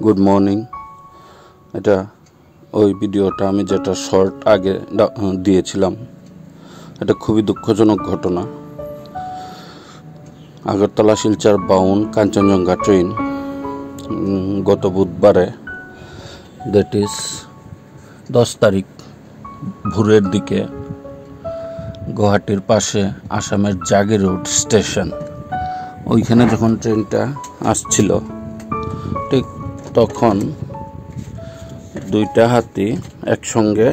Good morning. এটা ওই ভিডিওটা আমি যেটা শর্ট আগে দিয়েছিলাম, এটা খুবই দুঃখজনক ঘটনা। আগরতলা শিলচর বাউন্ড কাঞ্চনজঙ্ঘা ট্রেন গত বুধবারে, দ্যাট ইজ 10 তারিখ ভোরের দিকে গুয়াহাটির পাশে আসামের জাগিরোড স্টেশন, ওইখানে যখন ট্রেনটা আসছিল ঠিক তখন দুইটা হাতি একসঙ্গে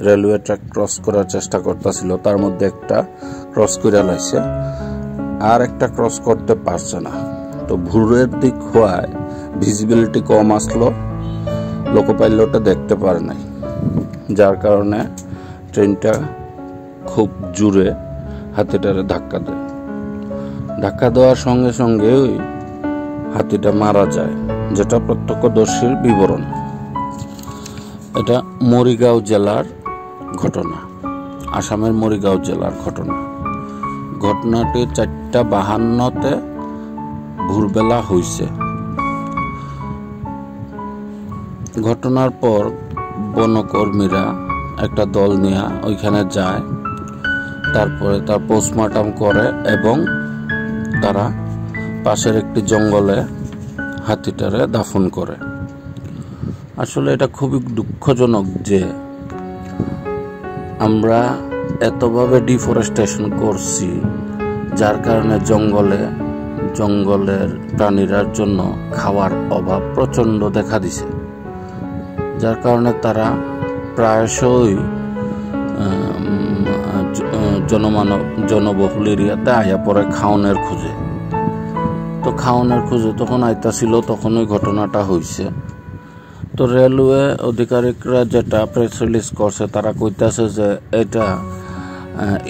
রেলওয়ে ট্র্যাক ক্রস করার চেষ্টা করতেছিল। তার মধ্যে একটা ক্রস করে লাইছে, আর একটা ক্রস করতে পারছে না। তো ভোরের দিক হওয়ায় ভিজিবিলিটি কম আসলো, লোকো পাইলটটা দেখতে পারে নাই, যার কারণে ট্রেনটা খুব জোরে হাতিটারে ধাক্কা দেয়। ধাক্কা দেওয়ার সঙ্গে সঙ্গে ওই হাতিটা মারা যায়, যেটা প্রত্যক্ষদর্শীর বিবরণ। এটা মরিগাঁও জেলার ঘটনা, আসামের মরিগাঁও জেলার ঘটনা। ঘটনাটি 4:52-তে ভোরবেলা হয়েছে। ঘটনার পর বনকর্মীরা একটা দল নিয়ে ওইখানে যায়, তারপরে তার পোস্টমর্টম করে এবং তারা পাশের একটি জঙ্গলে হাতিটারে দাফন করে। আসলে এটা খুবই দুঃখজনক যে আমরা এতভাবে ডিফরেস্টেশন করছি, যার কারণে জঙ্গলের প্রাণীরার জন্য খাওয়ার অভাব প্রচণ্ড দেখা দিছে, যার কারণে তারা প্রায়শই জনবহুল এরিয়াতে আয়া পড়ে খাওয়ানোর খুঁজে। তো খাওয়ানোর খুঁজে তখন আইতাছিল, তখন ওই ঘটনাটা হয়েছে। তো রেলওয়ে আধিকারিকরা যেটা প্রেস রিলিজ করছে, তারা কইতাছে যে এটা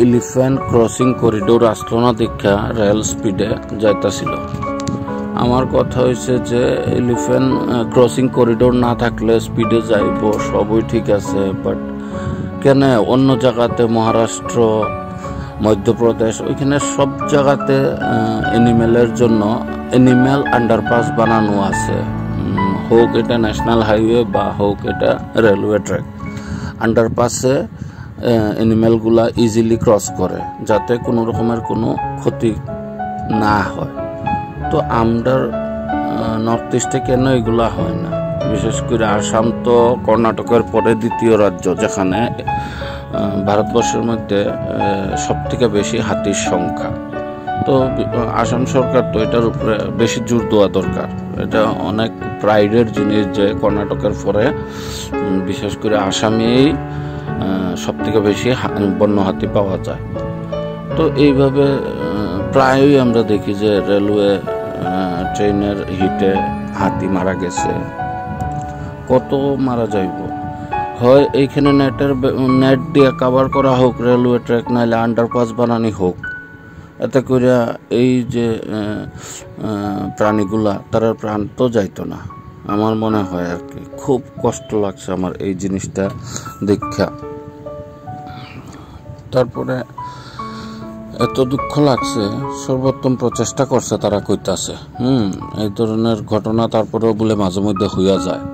এলিফ্যান্ট ক্রসিং করিডোর আসলো না দেখা রেল স্পিডে যাইতাছিল। আমার কথা হয়েছে যে এলিফ্যান্ট ক্রসিং করিডোর না থাকলে স্পিডে যাইব, সবই ঠিক আছে, বাট কেন অন্য জায়গাতে মহারাষ্ট্র, মধ্যপ্রদেশ, ওইখানে সব জায়গাতে অ্যানিমেলের জন্য অ্যানিমেল আন্ডারপাস বানানো আছে, হোক এটা ন্যাশনাল হাইওয়ে বা হোক এটা রেলওয়ে ট্র্যাক। আন্ডারপাসে অ্যানিমেলগুলা ইজিলি ক্রস করে, যাতে কোনো রকমের কোনো ক্ষতি না হয়। তো আমাদের নর্থ ইস্টে কেন এগুলা হয় না? বিশেষ করে আসাম তো কর্ণাটকের পরে দ্বিতীয় রাজ্য, যেখানে ভারতবর্ষের মধ্যে সবথেকে বেশি হাতির সংখ্যা। তো আসাম সরকার তো এটার উপরে বেশি জোর দেওয়া দরকার। এটা অনেক প্রাইডের জিনিস যে কর্ণাটকের পরে বিশেষ করে আসামেই সবথেকে বেশি বন্য হাতি পাওয়া যায়। তো এইভাবে প্রায়ই আমরা দেখি যে রেলওয়ে ট্রেনের হিটে হাতি মারা গেছে। কত মারা যাইব? হয় এইখানে নেট দিয়ে কাভার করা হোক রেলওয়ে ট্র্যাক, নাহলে আন্ডারপাস বানানি হোক, এতে করে এই যে প্রাণীগুলা তারা প্রাণ তো যাইতো না, আমার মনে হয় আর কি। খুব কষ্ট লাগছে আমার এই জিনিসটা দেখা। তারপরে এত দুঃখ লাগছে, সর্বোত্তম প্রচেষ্টা করছে তারা কইতাছে। এই ধরনের ঘটনা তারপরেও বলে মাঝে মধ্যে হইয়া যায়।